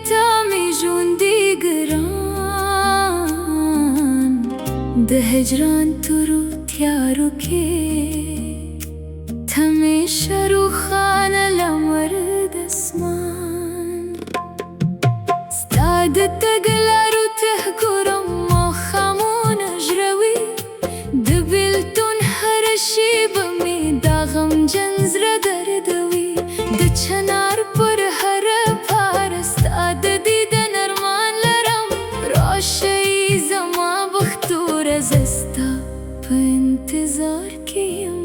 تامي جوندي قران ده هجران ترو تيارو كي تمي شروخان لمرد اسمان ستاد تقلارو تهقرم مخامون اجروي دبلتون هرشي بمي داغم جنزر دردوي دچنار پر هر پار ستاد دیدن ارمان لرم راشي زما بختور زستا په انتظار کیم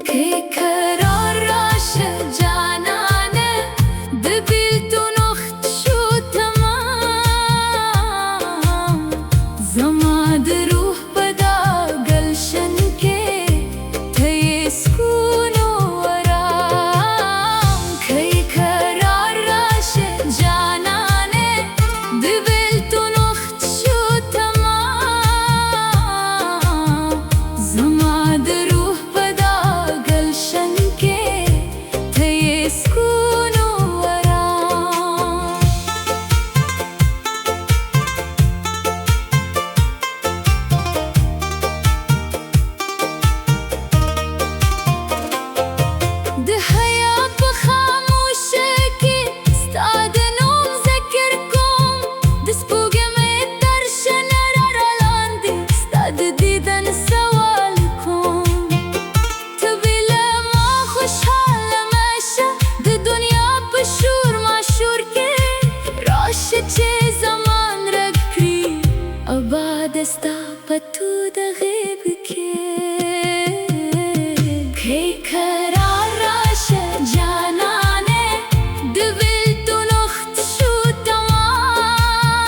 که قرار راشه جانانه دبیلتون اخت شو تمام زما دروح بدا گلشن که تی سکون و ورام که قرار راشه جانانه دبیلتون اخت شو تمام زما دروح بدا گلشن که تی سکون و ورام ده حیات بخاموشه که ستاد نوم ذکر کن ده سپوږمۍ درشن رالاندې ستاد دیدن سوال کن ته بله ما خوشحاله مشه د دنیا په شور ماشور کې راشه چې زمان رک کړي آباد ستا په تو د غیب کې که قرار راشه جانانه دبیلتون اخت شو تمام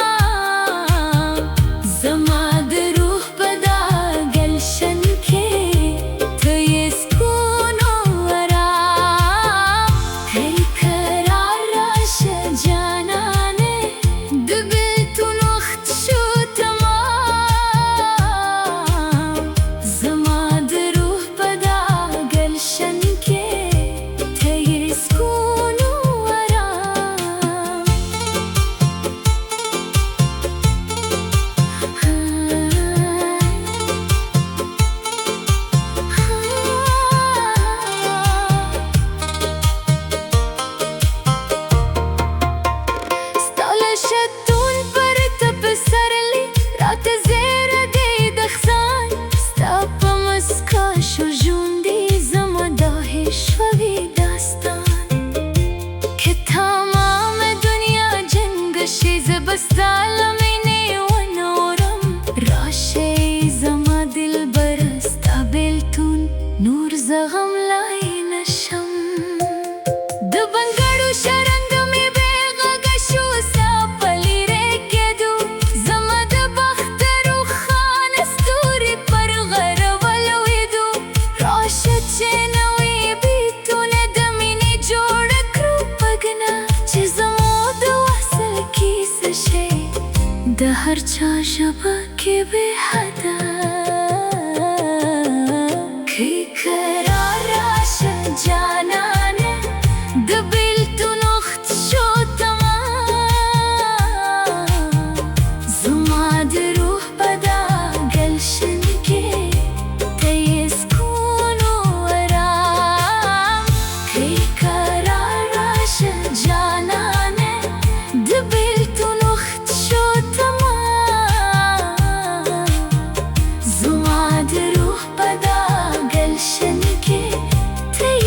زما د روح بدا گلشن که تی سکون و ورام که قرار راشه جانانه دبیلتون اخت شو تمام زما د روح بدا گلشن که تی سکون و ورام ستاله شتون پر تپ سرلی رات زیر دی دخزان ستا په مسکا شو ژوندی زما داهی شوی داستان که تمام دنیا جنگ شي زه به ستا له مینې ونورم راشئ زما دلبره ستا بېلتون نور زغم لای نشم د بنګړو شرنګ مې بې غږه شو ستا په لیرې کېدو زما د بخت روښانه ستوري پر غره ولوېدو راشه چې نوې بیتونه د مینې جوړه کړو پګنه چې زما د وصل کیسه شي د هر چا ژبه کې بې حده که قرار راشه جانانه دبیلتون اخت شو تمام زما د روح بدا گلشن که تی سکون و ورام که قرار راشه جانانه دبیلتون اخت شو تمام زما د روح بدا گلشن که تی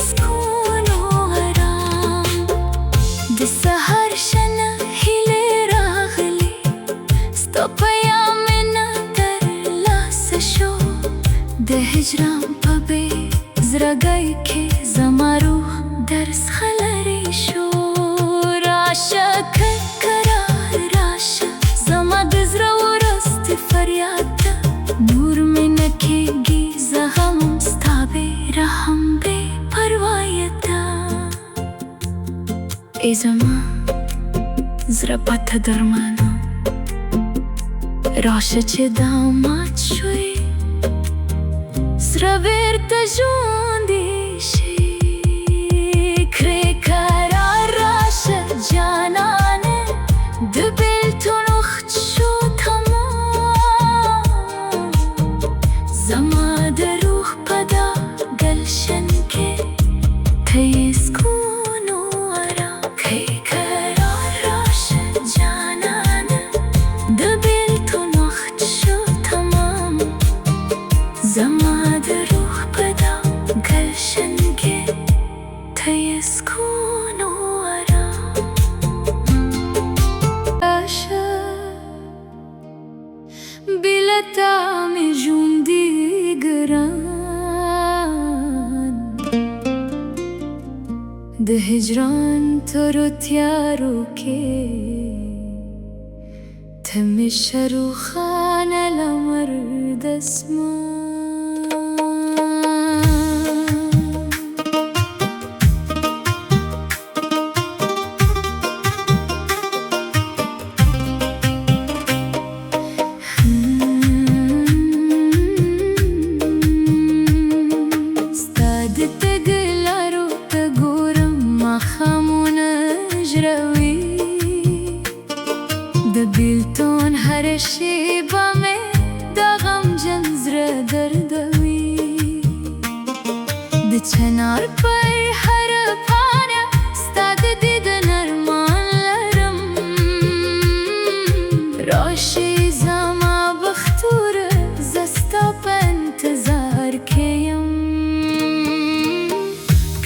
سکون و ورام د سهار شنه هیلې راغلي ستا پیام مې نه ترلاسه شو د هجران په بې زړګۍ کې زما روح درڅخه لرې شو راشه که قرار راشه زما د زړه ورستې فریاد ته نور مې نه کېږي زغم ستا بې رحم بې پروایته ای زما زړه پته درمانه راشه چې دا مات شوی سره بیرته ژوندی شي کړې قرار د هجران تورو تیارو کې ته مې شروخانه لمر د اسمان د بیلتون هر شیبه مې د غمجن زړه دردوي د چنار پر هر پاڼه ستا د دیدن ارمان لرم راشي زما بختوره زه ستا په انتظار کې یم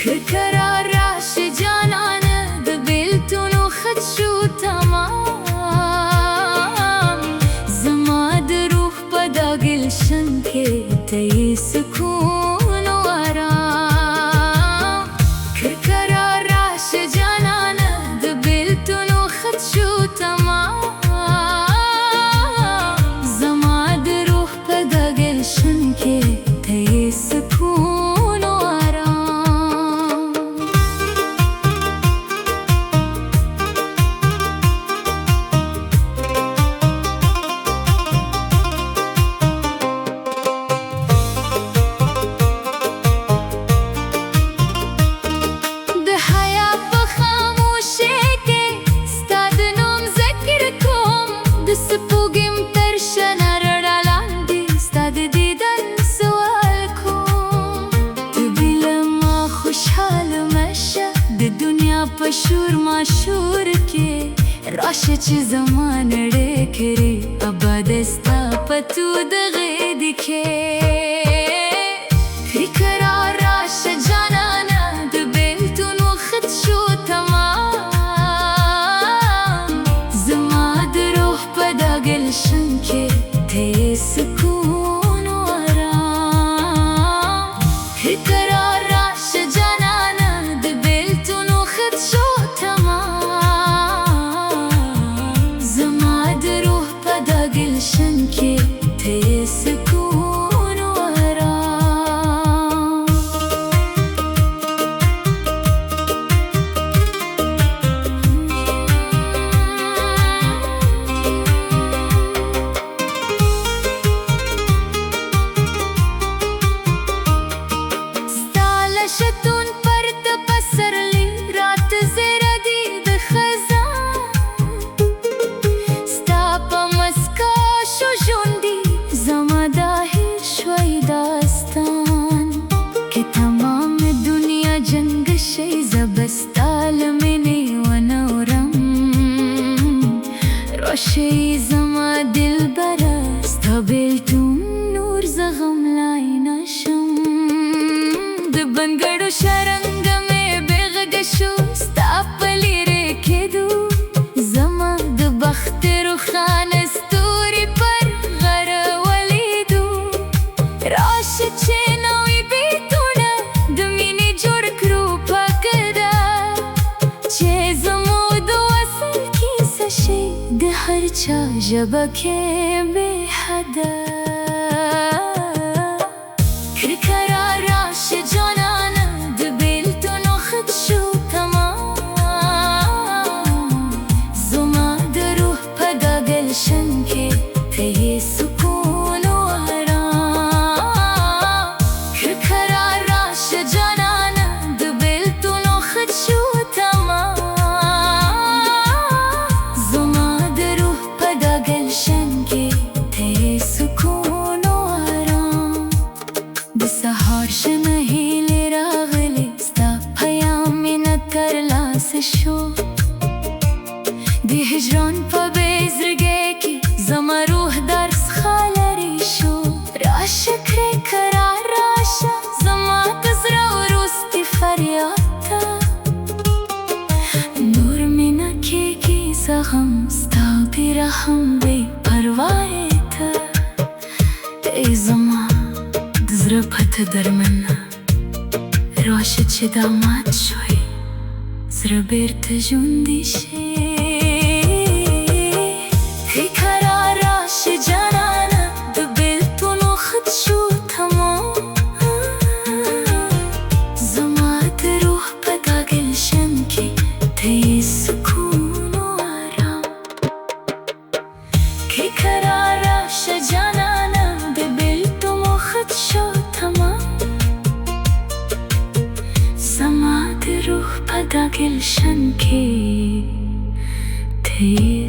که قرار راشي جانانه د بیلتونو خط شو تمام گلشن کے تی سکون و آرام که قرار راش جانانا د بیلتونو خط شو تمام زما د روح په دا گلشن کے تی سکون و آرام سپوږم تر شنه رڼا لاندې ستا د دیدن سوال کوم ته بې له ما خوشحاله مه شه د دنیا په شور ماشور کې راشه چې زما نړۍ کرې اباده ستا په تو دغې دکې قرار راشه جانانه د بیلتونو خط شو تمام زما د روح په دا گلشن کې ته سکون و آرام قرار راشه جانانه د بیلتونو خط شو تمام زما د روح په دا گلشن کې ته سکون و آرام شتون پر ته پسرلی رات زیره دی د خزان ستا په مسکا شو ژوندي زما داهر شوی داستان که تمام دنیا جنگ شي زه به ستا له مینې ونه مرم راشئ زما دلبره ستا بیلتون نور زه غملای نشم د بنګړو شرنګ مې بېغږه شو ستا په لیرې کېدو زما د بخت روښانه ستوري پر غره ولیدو راشه چې نوي بیتونه د مینې جوړ کړو په ګډه چې زموږ د وصل کیسه شي د هر چا ژبه کې بې حده قرار راشه جانانه د بیلتونو خط شو تمام زما د روح په دا گلشن کې ته سکون و آرام قرار راشه جانانه د بیلتونو خط شو تمام زما د روح په دا گلشن کې ته سکون و آرام د سهار شنه هیلې راغلې ستا پیام مې نه تر لاسه شو د هجران په بې زړګي کې زما روح درس خالرې شو راشه کړې قرار راشه زما د زړه وروستي فریاد ته نور مې نه کېږي زغم ستا بې رحم بې پروا یې ته ای زما د زړه پته درمنه راشه چې دا مات شوی زربرت جندي هي كراراش جنانا دبلت ونخد شو تمام زمات روح بداق الشنكي تي سكون وآرام كي كراراش جنانا دبلت ونخد شو تمام زمات روح بداق الشنكي تي